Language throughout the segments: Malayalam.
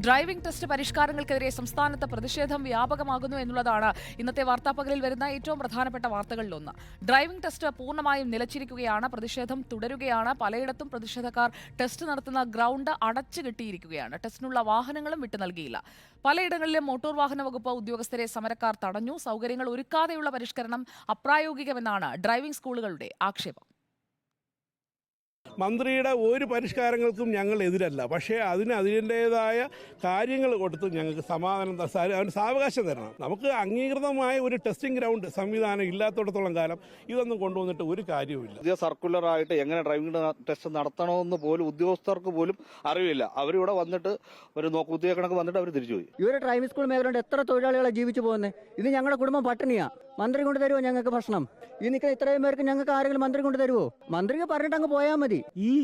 ഡ്രൈവിംഗ് ടെസ്റ്റ് പരിഷ്കാരങ്ങൾക്കെതിരെ സംസ്ഥാനത്ത് പ്രതിഷേധം വ്യാപകമാകുന്നു എന്നുള്ളതാണ് ഇന്നത്തെ വാർത്താപ്പകലിൽ വരുന്ന ഏറ്റവും പ്രധാനപ്പെട്ട വാർത്തകളിലൊന്ന്. ഡ്രൈവിംഗ് ടെസ്റ്റ് പൂർണ്ണമായും നിലച്ചിരിക്കുകയാണ്. പ്രതിഷേധം തുടരുകയാണ്. പലയിടത്തും പ്രതിഷേധക്കാർ ടെസ്റ്റ് നടത്തുന്ന ഗ്രൗണ്ട് അടച്ചു കെട്ടിയിരിക്കുകയാണ്. ടെസ്റ്റിനുള്ള വാഹനങ്ങളും വിട്ടു നൽകിയില്ല. പലയിടങ്ങളിലും മോട്ടോർ വാഹന വകുപ്പ് ഉദ്യോഗസ്ഥരെ സമരക്കാർ തടഞ്ഞു. സൗകര്യങ്ങൾ ഒരുക്കാതെയുള്ള പരിഷ്കരണം അപ്രായോഗികമെന്നാണ് ഡ്രൈവിംഗ് സ്കൂളുകളുടെ ആക്ഷേപം. മന്ത്രിയുടെ ഒരു പരിഷ്കാരങ്ങൾക്കും ഞങ്ങൾ എതിരല്ല. പക്ഷേ അതിൻ്റേതായ കാര്യങ്ങൾ കൊടുത്ത് ഞങ്ങൾക്ക് അവന് സാവകാശം തരണം. നമുക്ക് അംഗീകൃതമായ ഒരു ടെസ്റ്റിംഗ് ഗ്രൗണ്ട് സംവിധാനം ഇല്ലാത്തിടത്തോളം കാലം ഇതൊന്നും കൊണ്ടുവന്നിട്ട് ഒരു കാര്യവുമില്ല. പുതിയ സർക്കുലറായിട്ട് എങ്ങനെ ഡ്രൈവിംഗ് ടെസ്റ്റ് നടത്തണമെന്ന് പോലും ഉദ്യോഗസ്ഥർക്ക് പോലും അറിവില്ല. അവരിവിടെ വന്നിട്ട് ഒരു നോക്കുകുത്തിയ കണക്ക് വന്നിട്ട് അവർ തിരിച്ചുപോയി. ഇവരെ ഡ്രൈവിംഗ് സ്കൂൾ മേഖലയുടെ എത്ര തൊഴിലാളികളെ ജീവിച്ചു പോകുന്നത്? ഇത് ഞങ്ങളുടെ കുടുംബം പട്ടിണിയാ. മന്ത്രി കൊണ്ട് തരുമോ ഞങ്ങൾക്ക് ഭക്ഷണം? ഈ നിൽക്കുന്ന ഇത്രയും പേർക്ക് ഞങ്ങൾക്ക് ആരെങ്കിലും മന്ത്രി കൊണ്ട് തരുമോ? മന്ത്രിക്ക് പറഞ്ഞിട്ട് അങ്ങ് പോയാൽ മതി.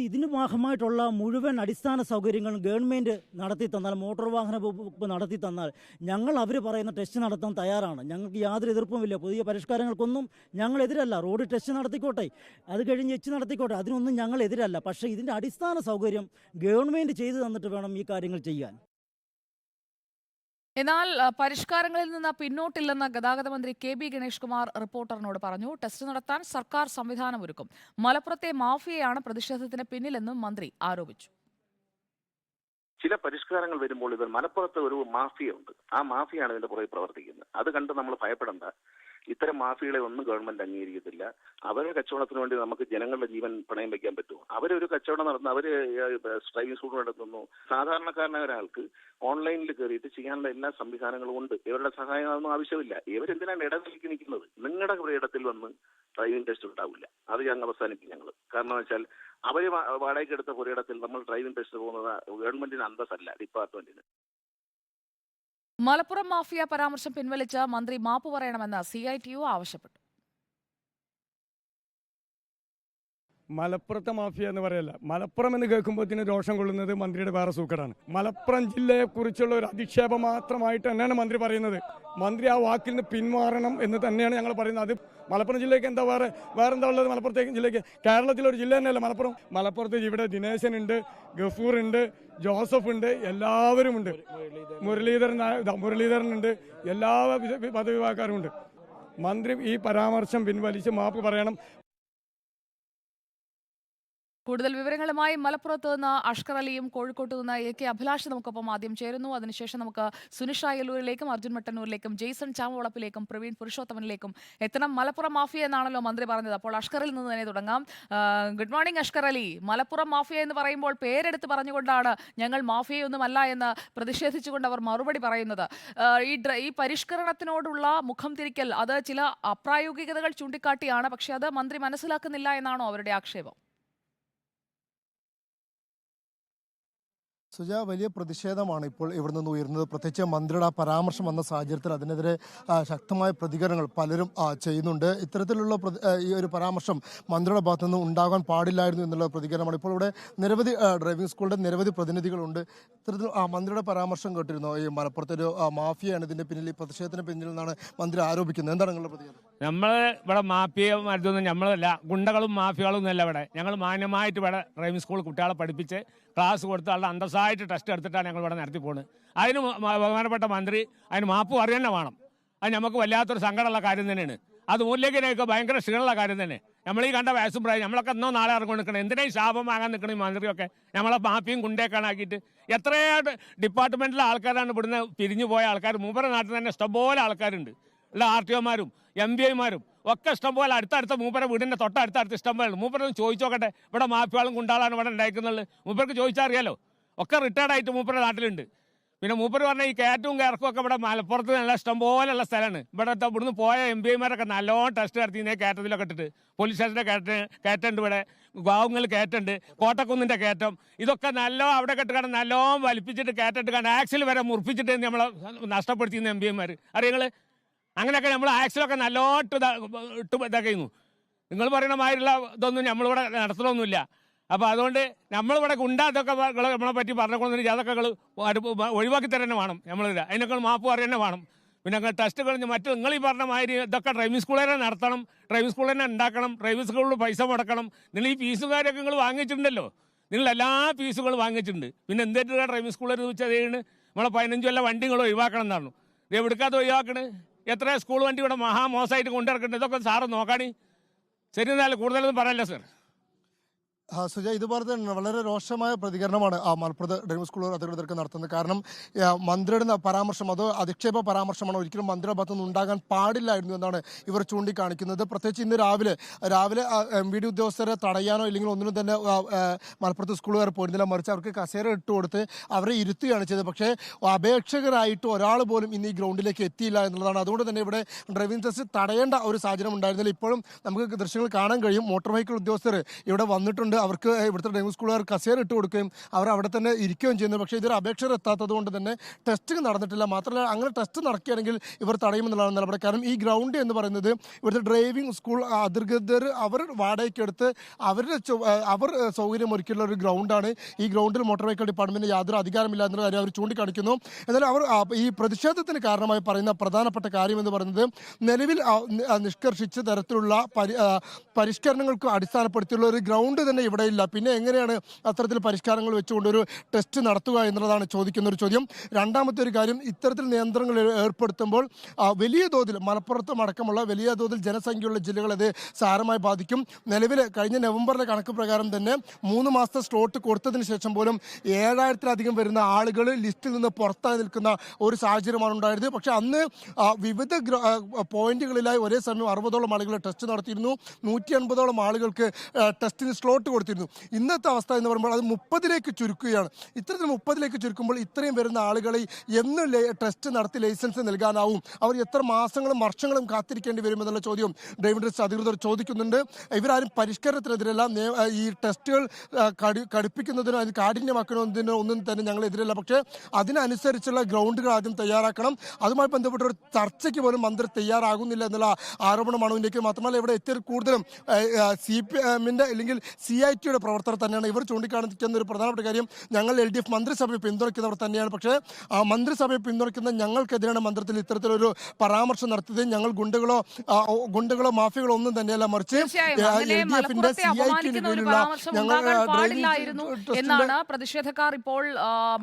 ഇതിന് ഭാഗമായിട്ടുള്ള മുഴുവൻ അടിസ്ഥാന സൗകര്യങ്ങളും ഗവൺമെന്റ് നടത്തി തന്നാൽ, മോട്ടോർ വാഹന വകുപ്പ് നടത്തി തന്നാൽ ഞങ്ങൾ അവർ പറയുന്ന ടെസ്റ്റ് നടത്താൻ തയ്യാറാണ്. ഞങ്ങൾക്ക് യാതൊരു എതിർപ്പുമില്ല. പുതിയ പരിഷ്കാരങ്ങൾക്കൊന്നും ഞങ്ങൾ എതിരല്ല. റോഡ് ടെസ്റ്റ് നടത്തിക്കോട്ടെ, അത് കഴിഞ്ഞ് നടത്തിക്കോട്ടെ, അതിനൊന്നും ഞങ്ങൾ എതിരല്ല. പക്ഷേ ഇതിന്റെ അടിസ്ഥാന സൗകര്യം ഗവൺമെന്റ് ചെയ്തു തന്നിട്ട് വേണം ഈ കാര്യങ്ങൾ ചെയ്യാൻ. എന്നാൽ പരിഷ്കാരങ്ങളിൽ നിന്ന് പിന്നോട്ടില്ലെന്ന് ഗതാഗത മന്ത്രി കെ.ബി. ഗണേഷ് കുമാർ റിപ്പോർട്ടറിനോട് പറഞ്ഞു. ടെസ്റ്റ് നടത്താൻ സർക്കാർ സംവിധാനമൊരുക്കും. മലപ്പുറത്തെ മാഫിയയാണ് പ്രതിഷേധത്തിന് പിന്നിലെന്നും മന്ത്രി ആരോപിച്ചു. ചില പരിഷ്കാരങ്ങൾ വരുമ്പോൾ ഇവർ മലപ്പുറത്ത് ഒരു മാഫിയ ഉണ്ട്. ആ മാഫിയാണ് ഇതിന്റെ പുറകെ പ്രവർത്തിക്കുന്നത്. അത് കണ്ട് നമ്മൾ ഭയപ്പെടേണ്ട. ഇത്തരം മാഫിയകളെ ഒന്നും ഗവൺമെന്റ് അംഗീകരിക്കത്തില്ല. അവരെ കച്ചവടത്തിന് വേണ്ടി നമുക്ക് ജനങ്ങളുടെ ജീവൻ പണയം വെക്കാൻ പറ്റുമോ? അവരൊരു കച്ചവടം നടത്തുന്നു, അവര് ഡ്രൈവിംഗ് സ്കൂൾ നടത്തുന്നു. സാധാരണക്കാരനായ ഒരാൾക്ക് ഓൺലൈനിൽ കയറിയിട്ട് ചെയ്യാനുള്ള എല്ലാ സംവിധാനങ്ങളും ഉണ്ട്. ഇവരുടെ സഹായമൊന്നും ആവശ്യമില്ല. ഇവരെന്തിനാണ് ഇടനിലേക്ക് നിൽക്കുന്നത്? നിങ്ങളുടെ ഇടത്തിൽ വന്ന് ഡ്രൈവിംഗ് ടെസ്റ്റ് ഉണ്ടാവില്ല. അത് ഞങ്ങൾ അവസാനിപ്പിക്കും. ഞങ്ങൾ കാരണം വെച്ചാൽ അവര് വാടകയ്ക്ക് എടുത്ത പുരയിടത്തിൽ നമ്മൾ ഡ്രൈവിംഗ് ടെസ്റ്റ് പോകുന്നത് ഗവൺമെന്റിന് അന്തസ്സല്ല, ഡിപ്പാർട്ട്മെന്റിന്. മലപ്പുറം മാഫിയ പരാമർശം പിൻവലിച്ച് മന്ത്രി മാപ്പ് പറയണമെന്ന് CITU ആവശ്യപ്പെട്ടു. മലപ്പുറത്തെ മാഫിയ എന്ന് പറയല്ല, മലപ്പുറം എന്ന് കേൾക്കുമ്പോഴത്തേന് രോഷം കൊള്ളുന്നത് മന്ത്രിയുടെ വേറെ സൂക്കടാണ്. മലപ്പുറം ജില്ലയെക്കുറിച്ചുള്ള ഒരു അധിക്ഷേപം മാത്രമായിട്ട് തന്നെയാണ് മന്ത്രി പറയുന്നത്. മന്ത്രി ആ വാക്കിൽ നിന്ന് പിന്മാറണം എന്ന് തന്നെയാണ് ഞങ്ങൾ പറയുന്നത്. അത് മലപ്പുറം ജില്ലയ്ക്ക് എന്താ വേറെന്താ ഉള്ളത്? മലപ്പുറത്തേക്ക് ജില്ലയ്ക്ക് കേരളത്തിലൊരു ജില്ല തന്നെയല്ല മലപ്പുറം. മലപ്പുറത്ത് ഇവിടെ ദിനേശനുണ്ട്, ഗഫൂർ ഉണ്ട്, ജോസഫ് ഉണ്ട്, എല്ലാവരും ഉണ്ട്. മുരളീധരനുണ്ട്, എല്ലാ മതവിഭാഗക്കാരും ഉണ്ട്. മന്ത്രി ഈ പരാമർശം പിൻവലിച്ച് മാപ്പ് പറയണം. കൂടുതൽ വിവരങ്ങളുമായി മലപ്പുറത്ത് നിന്ന് അഷ്കർ അലിയും കോഴിക്കോട്ട് നിന്ന് AK അഭിലാഷ് നമുക്കൊപ്പം ആദ്യം ചേരുന്നു. അതിനുശേഷം നമുക്ക് സുനിഷ അയലൂരിലേക്കും അർജുൻ മട്ടന്നൂരിലേക്കും ജെയ്സൺ ചാമവളപ്പിലേക്കും പ്രവീൺ പുരുഷോത്തമനിലേക്കും എത്തണം. മലപ്പുറം മാഫിയ എന്നാണല്ലോ മന്ത്രി പറഞ്ഞത്. അപ്പോൾ അഷ്കറിൽ നിന്ന് തന്നെ തുടങ്ങാം. Good morning Ashkar Ali. Malappuram mafia എന്ന് പറയുമ്പോൾ പേരെടുത്ത് പറഞ്ഞുകൊണ്ടാണ് ഞങ്ങൾ മാഫിയയൊന്നുമല്ല എന്ന് പ്രതിഷേധിച്ചുകൊണ്ട് അവർ മറുപടി പറയുന്നത്. ഈ പരിഷ്കരണത്തിനോടുള്ള മുഖം തിരിക്കൽ അത് ചില അപ്രായോഗികതകൾ ചൂണ്ടിക്കാട്ടിയാണ്. പക്ഷെ അത് മന്ത്രി മനസ്സിലാക്കുന്നില്ല എന്നാണോ അവരുടെ ആക്ഷേപം? സുജ, വലിയ പ്രതിഷേധമാണ് ഇപ്പോൾ ഇവിടെ നിന്ന് ഉയർന്നത്. പ്രത്യേകിച്ച് മന്ത്രിയുടെ ആ പരാമർശം വന്ന സാഹചര്യത്തിൽ അതിനെതിരെ ശക്തമായ പ്രതികരണങ്ങൾ പലരും ചെയ്യുന്നുണ്ട്. ഇത്തരത്തിലുള്ള ഈ ഒരു പരാമർശം മന്ത്രിയുടെ ഭാഗത്തു നിന്ന് ഉണ്ടാകാൻ പാടില്ലായിരുന്നു എന്നുള്ള പ്രതികരണമാണ്. ഇപ്പോൾ ഇവിടെ നിരവധി ഡ്രൈവിംഗ് സ്കൂളിൻ്റെ നിരവധി പ്രതിനിധികളുണ്ട്. ഇത്തരത്തിൽ മന്ത്രിയുടെ പരാമർശം കേട്ടിരുന്നു. ഈ മലപ്പുറത്തൊരു മാഫിയയാണ് ഇതിൻ്റെ പിന്നിൽ, ഈ പ്രതിഷേധത്തിന് പിന്നിൽ നിന്നാണ് മന്ത്രി ആരോപിക്കുന്നത്. എന്താണ് നിങ്ങളുടെ പ്രതികരണം? നമ്മൾ ഇവിടെ മാഫിയ മരുന്നൊന്നും നമ്മളല്ല, ഗുണ്ടകളും മാഫിയകളും ഒന്നുമല്ല. ഇവിടെ ഞങ്ങൾ മാന്യമായിട്ട് ഇവിടെ ഡ്രൈവിംഗ് സ്കൂൾ കുട്ടികളെ പഠിപ്പിച്ച് ക്ലാസ് കൊടുത്ത് ആളുടെ അന്തസ്സായിട്ട് ടെസ്റ്റ് എടുത്തിട്ടാണ് ഞങ്ങൾ ഇവിടെ നടത്തി പോകുന്നത്. അതിന് ബഹുമാനപ്പെട്ട മന്ത്രി അതിന് മാപ്പ് അറിയാൻ തന്നെ വേണം. അത് നമുക്ക് വല്ലാത്തൊരു സങ്കടമുള്ള കാര്യം തന്നെയാണ്. അത് മൂല്യത്തിനൊക്കെ ഭയങ്കര ക്ഷീണമുള്ള കാര്യം തന്നെ. നമ്മൾ ഈ കണ്ട വയസ്സും പ്രായം നമ്മളൊക്കെ എന്നോ നാളെ ഇറങ്ങി നിൽക്കണം. എന്തിനാ ഈ ശാപം വാങ്ങാൻ നിൽക്കണം ഈ മന്ത്രിയൊക്കെ? നമ്മളെ മാഫിയും ഗുണ്ടേക്കാണാക്കിയിട്ട് എത്രയോ ഡിപ്പാർട്ട്മെന്റിലെ ആൾക്കാരാണ് ഇവിടുന്ന് പിരിഞ്ഞു പോയ ആൾക്കാർ. മൂപ്പര നാട്ടിൽ തന്നെ ഇഷ്ടംപോലെ ആൾക്കാരുണ്ട്. ഉള്ള RTOമാരും MBIമാരും ഒക്കെ ഇഷ്ടംപോലെ അടുത്തടുത്ത മൂപ്പര വീടിൻ്റെ തൊട്ടടുത്തടുത്ത് ഇഷ്ടംപോലെ. മൂപ്പരൊന്ന് ചോദിച്ചു നോക്കട്ടെ, ഇവിടെ മാഫിയാളും ഗുണ്ടാളാണ് ഇവിടെ ഉണ്ടായിരിക്കുന്നുള്ളത്. മൂപ്പർക്ക് ചോദിച്ചാൽ അറിയാലോ. ഒക്കെ റിട്ടയർഡായിട്ട് മൂപ്പര നാട്ടിലുണ്ട്. പിന്നെ മൂപ്പര് പറഞ്ഞാൽ ഈ കയറ്റവും കയറക്കും ഒക്കെ ഇവിടെ മലപ്പുറത്ത് നല്ല ഇഷ്ടംപോലെയുള്ള സ്ഥലമാണ്. ഇവിടുന്ന് പോയ MBIമാരൊക്കെ നല്ലോണം ടെസ്റ്റ് നടത്തി കയറ്റത്തിലൊക്കെ ഇട്ടിട്ട് പോലീസ് സ്റ്റേഷൻ്റെ കയറ്റുണ്ട്, ഇവിടെ ഗാവുങ്ങളിൽ കയറ്റുണ്ട്, കോട്ടക്കുന്നിൻ്റെ കയറ്റം, ഇതൊക്കെ നല്ലോ അവിടെ കെട്ടുകാണ് നല്ലോണം വലിപ്പിച്ചിട്ട് കയറ്റിട്ട് കണ്ട് ആക്സിൽ വരെ മുറിപ്പിച്ചിട്ട് നമ്മളെ നഷ്ടപ്പെടുത്തിയിരുന്ന MBIമാർ അറിയങ്ങൾ. അങ്ങനെയൊക്കെ നമ്മൾ ആക്സിലൊക്കെ നല്ലോട്ട് ഇതാക്കുന്നു. നിങ്ങൾ പറയുന്ന മാതിരിയുള്ള ഇതൊന്നും നമ്മളിവിടെ നടത്തണമൊന്നുമില്ല. അപ്പോൾ അതുകൊണ്ട് നമ്മളിവിടെ ഗുണ്ടാ ഇതൊക്കെ നമ്മളെ പറ്റി പറഞ്ഞുകൊണ്ടിരിക്കുക. അതൊക്കെ ഒഴിവാക്കി തരാൻ വേണം. നമ്മളില്ല അതിനൊക്കെ മാപ്പ് പറയാൻ വേണം. പിന്നെ നിങ്ങൾ ടെസ്റ്റ് കഴിഞ്ഞ് മറ്റു നിങ്ങൾ ഈ പറഞ്ഞ മാതിരി ഇതൊക്കെ ഡ്രൈവിംഗ് സ്കൂളിൽ തന്നെ നടത്തണം, ഡ്രൈവിംഗ് സ്കൂളിൽ തന്നെ ഉണ്ടാക്കണം, ഡ്രൈവിംഗ് സ്കൂളിൽ പൈസ മുടക്കണം. നിങ്ങൾ ഈ ഫീസുകാരൊക്കെ നിങ്ങൾ വാങ്ങിച്ചിട്ടുണ്ടല്ലോ, നിങ്ങൾ എല്ലാ ഫീസുകളും വാങ്ങിച്ചിട്ടുണ്ട്. പിന്നെ എന്തിനാണ് ഡ്രൈവിംഗ് സ്കൂളിൽ വെച്ചാൽ നമ്മളെ 15 കൊല്ലം വണ്ടി നിങ്ങൾ ഒഴിവാക്കണം എന്നാണ്. ഇത് എവിടുക്കാത്ത ഒഴിവാക്കണ്? എത്ര സ്കൂൾ വണ്ടി ഇവിടെ മഹാമോശമായിട്ട് കൊണ്ടിറക്കുന്നുണ്ട്. ഇതൊക്കെ സാറ് നോക്കാണി. ശരി, എന്നാൽ കൂടുതലൊന്നും പറയല്ല സാർ. സുജ, ഇതുപോലെ തന്നെ വളരെ രോഷമായ പ്രതികരണമാണ് മലപ്പുറത്ത് ഡ്രൈവിംഗ് സ്കൂൾ അധികൃതർക്ക് നടത്തുന്നത്. കാരണം മന്ത്രിയുടെ പരാമർശം അത് അധിക്ഷേപ പരാമർശമാണ്, ഒരിക്കലും മന്ത്രിയുടെ ഭാഗത്തുനിന്ന് ഉണ്ടാകാൻ പാടില്ലായിരുന്നു എന്നാണ് ഇവർ ചൂണ്ടിക്കാണിക്കുന്നത്. പ്രത്യേകിച്ച് ഇന്ന് രാവിലെ MVD ഉദ്യോഗസ്ഥരെ തടയാനോ ഇല്ലെങ്കിൽ ഒന്നിനും തന്നെ മലപ്പുറത്ത് സ്കൂളുകാർ പോയിരുന്നില്ല. മറിച്ച് അവർക്ക് കസേര ഇട്ടുകൊടുത്ത് അവരെ ഇരുത്തുകയാണ് ചെയ്തത്. പക്ഷേ അപേക്ഷകരായിട്ട് ഒരാൾ പോലും ഇന്ന് ഈ ഗ്രൗണ്ടിലേക്ക് എത്തിയില്ല എന്നുള്ളതാണ്. അതുകൊണ്ട് തന്നെ ഇവിടെ ഡ്രൈവിംഗ് ടെസ്റ്റ് തടയേണ്ട ഒരു സാഹചര്യം ഉണ്ടായിരുന്നില്ല. ഇപ്പോഴും നമുക്ക് ദൃശ്യങ്ങൾ കാണാൻ കഴിയും. മോട്ടോർ വെഹിക്കിൾ ഉദ്യോഗസ്ഥർ ഇവിടെ വന്നിട്ടുണ്ട്. അവർക്ക് ഇവിടുത്തെ ഡ്രൈവിംഗ് സ്കൂളുകാർ കസേര ഇട്ട് കൊടുക്കുകയും അവർ അവിടെ തന്നെ ഇരിക്കുകയും ചെയ്യുന്നു. പക്ഷേ ഇതൊരു അപേക്ഷകർ എത്താത്തത് കൊണ്ട് തന്നെ ടെസ്റ്റിംഗ് നടന്നിട്ടില്ല. മാത്രമല്ല അങ്ങനെ ടെസ്റ്റ് നടക്കുകയാണെങ്കിൽ ഇവർ തടയുമെന്നുള്ളതാണ് നിലപാട്. കാരണം ഈ ഗ്രൗണ്ട് എന്ന് പറയുന്നത് ഇവിടുത്തെ ഡ്രൈവിംഗ് സ്കൂൾ അധികൃതർ അവർ വാടകയ്ക്കെടുത്ത് അവർ സൗകര്യമൊരുക്കിയുള്ള ഒരു ഗ്രൗണ്ടാണ്. ഈ ഗ്രൗണ്ടിൽ മോട്ടോർ വെഹിക്കിൾ ഡിപ്പാർട്ട്മെന്റിന് യാതൊരു അധികാരമില്ല എന്നുള്ള കാര്യം അവർ ചൂണ്ടിക്കാണിക്കുന്നു. എന്നാൽ അവർ ഈ പ്രതിഷേധത്തിന് കാരണമായി പറയുന്ന പ്രധാനപ്പെട്ട കാര്യം എന്ന് പറയുന്നത് നിലവിൽ നിഷ്കർഷിച്ച തരത്തിലുള്ള പരിഷ്കരണങ്ങൾക്ക് അടിസ്ഥാനപ്പെടുത്തിയുള്ള ഒരു ഗ്രൗണ്ട് തന്നെ ഇവിടെ ഇല്ല. പിന്നെ എങ്ങനെയാണ് അത്തരത്തിൽ പരിഷ്കാരങ്ങൾ വെച്ചുകൊണ്ട് ഒരു ടെസ്റ്റ് നടത്തുക എന്നുള്ളതാണ് ചോദിക്കുന്ന ഒരു ചോദ്യം. രണ്ടാമത്തെ ഒരു കാര്യം, ഇത്തരത്തിൽ നിയന്ത്രണങ്ങൾ ഏർപ്പെടുത്തുമ്പോൾ വലിയ തോതിൽ മലപ്പുറത്തും അടക്കമുള്ള വലിയ തോതിൽ ജനസംഖ്യയുള്ള ജില്ലകൾ അത് സാരമായി ബാധിക്കും. നിലവിൽ കഴിഞ്ഞ നവംബറിലെ കണക്ക് പ്രകാരം തന്നെ 3 മാസത്തെ സ്ലോട്ട് കൊടുത്തതിന് ശേഷം പോലും 7000-ലധികം വരുന്ന ആളുകൾ ലിസ്റ്റിൽ നിന്ന് പുറത്തായി നിൽക്കുന്ന ഒരു സാഹചര്യമാണ് ഉണ്ടായത്. പക്ഷേ അന്ന് വിവിധ പോയിന്റുകളിലായി ഒരേ സമയം 60ഓളം ആളുകൾ ടെസ്റ്റ് നടത്തിയിരുന്നു. 150ഓളം ആളുകൾക്ക് ടെസ്റ്റിന് സ്ലോട്ട് കൊടുത്തിരുന്നു. ഇന്നത്തെ അവസ്ഥ എന്ന് പറയുമ്പോൾ അത് 30ലേക്ക് ചുരുക്കുകയാണ്. ഇത്തരത്തിൽ 30ലേക്ക് ചുരുക്കുമ്പോൾ ഇത്രയും വരുന്ന ആളുകളെ എന്ന് ടെസ്റ്റ് നടത്തി ലൈസൻസ് നൽകാനാവും? അവർ എത്ര മാസങ്ങളും വർഷങ്ങളും കാത്തിരിക്കേണ്ടി വരുമെന്നുള്ള ചോദ്യം ഡ്രൈവിംഗ് ടെസ്റ്റ് അധികൃതർ ചോദിക്കുന്നുണ്ട്. ഇവരാരും പരിഷ്കരണത്തിനെതിരല്ല. ഈ ടെസ്റ്റുകൾ കടുപ്പിക്കുന്നതിനോ അത് കാഠിന്യമാക്കുന്നതിനോ ഒന്നും തന്നെ ഞങ്ങൾ എതിരല്ല. പക്ഷേ അതിനനുസരിച്ചുള്ള ഗ്രൗണ്ടുകൾ ആദ്യം തയ്യാറാക്കണം. അതുമായി ബന്ധപ്പെട്ട ഒരു ചർച്ചയ്ക്ക് പോലും മന്ത്രി തയ്യാറാകുന്നില്ല എന്നുള്ള ആരോപണമാണ് ഉന്നയിക്കുന്നത്. മാത്രമല്ല ഇവിടെ എത്തിയത് കൂടുതലും CPMന്റെ അല്ലെങ്കിൽ CITയുടെ പ്രവർത്തകർ തന്നെയാണ്. ഇവർ ചൂണ്ടിക്കാണിക്കുന്ന ഒരു പ്രധാനപ്പെട്ട കാര്യം, ഞങ്ങൾ LDF മന്ത്രിസഭയെ പിന്തുണയ്ക്കുന്നവർ തന്നെയാണ്. പക്ഷേ ആ മന്ത്രിസഭയെ പിന്തുണയ്ക്കുന്ന ഞങ്ങൾക്കെതിരാണ് മന്ത്രത്തിൽ ഇത്തരത്തിലൊരു പരാമർശം നടത്തിയത്. ഞങ്ങൾ ഗുണ്ടകളോ മാഫിയകളോ ഒന്നും തന്നെയല്ല, മറിച്ച് LDFന്റെ CITയിലുള്ള എന്നാണ് പ്രതിഷേധക്കാർ ഇപ്പോൾ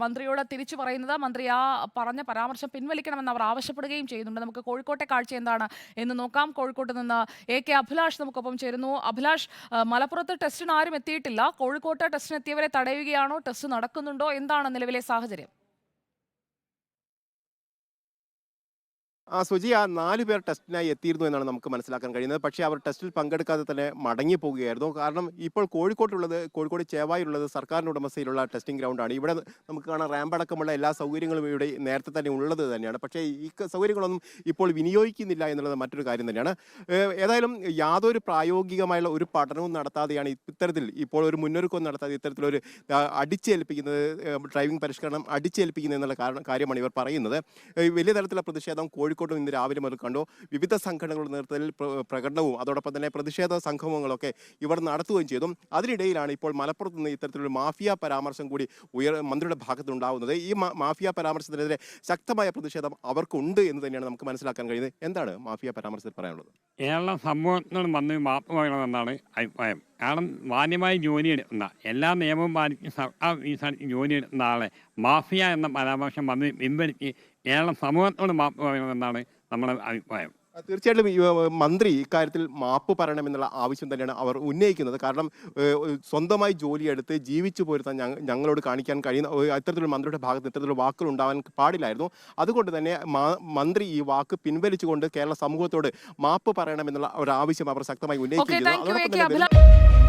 മന്ത്രിയോട് തിരിച്ചു പറയുന്നത്. മന്ത്രി ആ പറഞ്ഞ പരാമർശം പിൻവലിക്കണമെന്ന് അവർ ആവശ്യപ്പെടുകയും ചെയ്യുന്നുണ്ട്. നമുക്ക് കോഴിക്കോട്ടെ കാഴ്ച എന്താണ് എന്ന് നോക്കാം. കോഴിക്കോട്ട് നിന്ന് AK അഭിലാഷ് നമുക്കൊപ്പം ചേരുന്നു. അഭിലാഷ്, മലപ്പുറത്ത് ടെസ്റ്റിന് ആരും എത്തിയിട്ടില്ല. കോഴിക്കോട്ട് ടെസ്റ്റിന് എത്തിയവരെ തടയുകയാണോ? ടെസ്റ്റ് നടക്കുന്നുണ്ടോ? എന്താണ് നിലവിലെ സാഹചര്യം? സുജി, 4 പേർ ടെസ്റ്റിനായി എത്തിയിരുന്നു എന്നാണ് നമുക്ക് മനസ്സിലാക്കാൻ കഴിയുന്നത്. പക്ഷേ അവർ ടെസ്റ്റിൽ പങ്കെടുക്കാതെ തന്നെ മടങ്ങി പോകുകയായിരുന്നു. കാരണം ഇപ്പോൾ കോഴിക്കോട് ചേവായിലുള്ളത് സർക്കാരിൻ്റെ ഉടമസ്ഥയിലുള്ള ടെസ്റ്റിംഗ് ഗ്രൗണ്ടാണ്. ഇവിടെ നമുക്ക് കാണാൻ റാമ്പ് അടക്കമുള്ള എല്ലാ സൗകര്യങ്ങളും ഇവിടെ നേരത്തെ തന്നെ ഉള്ളത് തന്നെയാണ്. പക്ഷേ ഈ സൗകര്യങ്ങളൊന്നും ഇപ്പോൾ വിനിയോഗിക്കുന്നില്ല എന്നുള്ളത് മറ്റൊരു കാര്യം തന്നെയാണ്. ഏതായാലും യാതൊരു പ്രായോഗികമായുള്ള ഒരു പഠനവും നടത്താതെയാണ് ഇത്തരത്തിൽ ഇപ്പോൾ ഒരു മുന്നൊരുക്കവും നടത്താതെ ഇത്തരത്തിലൊരു അടിച്ചേൽപ്പിക്കുന്നത്, ഡ്രൈവിംഗ് പരിഷ്കരണം അടിച്ചേൽപ്പിക്കുന്നത് എന്നുള്ള കാര്യമാണ് ഇവർ പറയുന്നത്. വലിയ തരത്തിലുള്ള പ്രതിഷേധം കോഴിക്കോട് ഇന്ന് രാവിലെ മുതൽ കണ്ടു. വിവിധ സംഘടനകളുടെ നേതൃത്വത്തിൽ പ്രകടനവും അതോടൊപ്പം തന്നെ പ്രതിഷേധ സംഗമങ്ങളൊക്കെ ഇവർ നടത്തുകയും ചെയ്തു. അതിനിടയിലാണ് ഇപ്പോൾ മലപ്പുറത്ത് നിന്ന് ഇത്തരത്തിലൊരു മാഫിയ പരാമർശം കൂടി മന്ത്രിയുടെ ഭാഗത്തുണ്ടാവുന്നത്. ഈ മാഫിയ പരാമർശത്തിനെതിരെ ശക്തമായ പ്രതിഷേധം അവർക്കുണ്ട് എന്ന് തന്നെയാണ് നമുക്ക് മനസ്സിലാക്കാൻ കഴിയുന്നത്. എന്താണ് മാഫിയ പരാമർശത്തിൽ പറയാനുള്ളത്? കേരള സമൂഹത്തിനോട് വന്ന് മാപ്പ് പറയണമെന്നാണ് അഭിപ്രായം. കാരണം മാന്യമായി ജോലി എടുക്കുന്ന എല്ലാ നിയമവും പാലിച്ച് സർക്കാർ ജോലി എടുക്കുന്ന ആളെ മാഫിയ എന്ന പരാമർശം വന്ന് പിൻവലിച്ച് കേരള സമൂഹത്തോട് മാപ്പ് പറയണമെന്നാണ് നമ്മുടെ അഭിപ്രായം. തീർച്ചയായിട്ടും മന്ത്രി ഇക്കാര്യത്തിൽ മാപ്പ് പറയണമെന്നുള്ള ആവശ്യം തന്നെയാണ് അവർ ഉന്നയിക്കുന്നത്. കാരണം സ്വന്തമായി ജോലിയെടുത്ത് ജീവിച്ചു പോരുത്താൻ ഞങ്ങളോട് കാണിക്കാൻ കഴിയുന്ന ഇത്തരത്തിലുള്ള മന്ത്രിയുടെ ഭാഗത്ത് ഇത്തരത്തിലുള്ള വാക്കുകൾ ഉണ്ടാവാൻ പാടില്ലായിരുന്നു. അതുകൊണ്ട് തന്നെ മന്ത്രി ഈ വാക്ക് പിൻവലിച്ചുകൊണ്ട് കേരള സമൂഹത്തോട് മാപ്പ് പറയണമെന്നുള്ള ഒരു ആവശ്യം അവർ ശക്തമായി ഉന്നയിക്കുകയും ചെയ്തു. അതോടൊപ്പം തന്നെ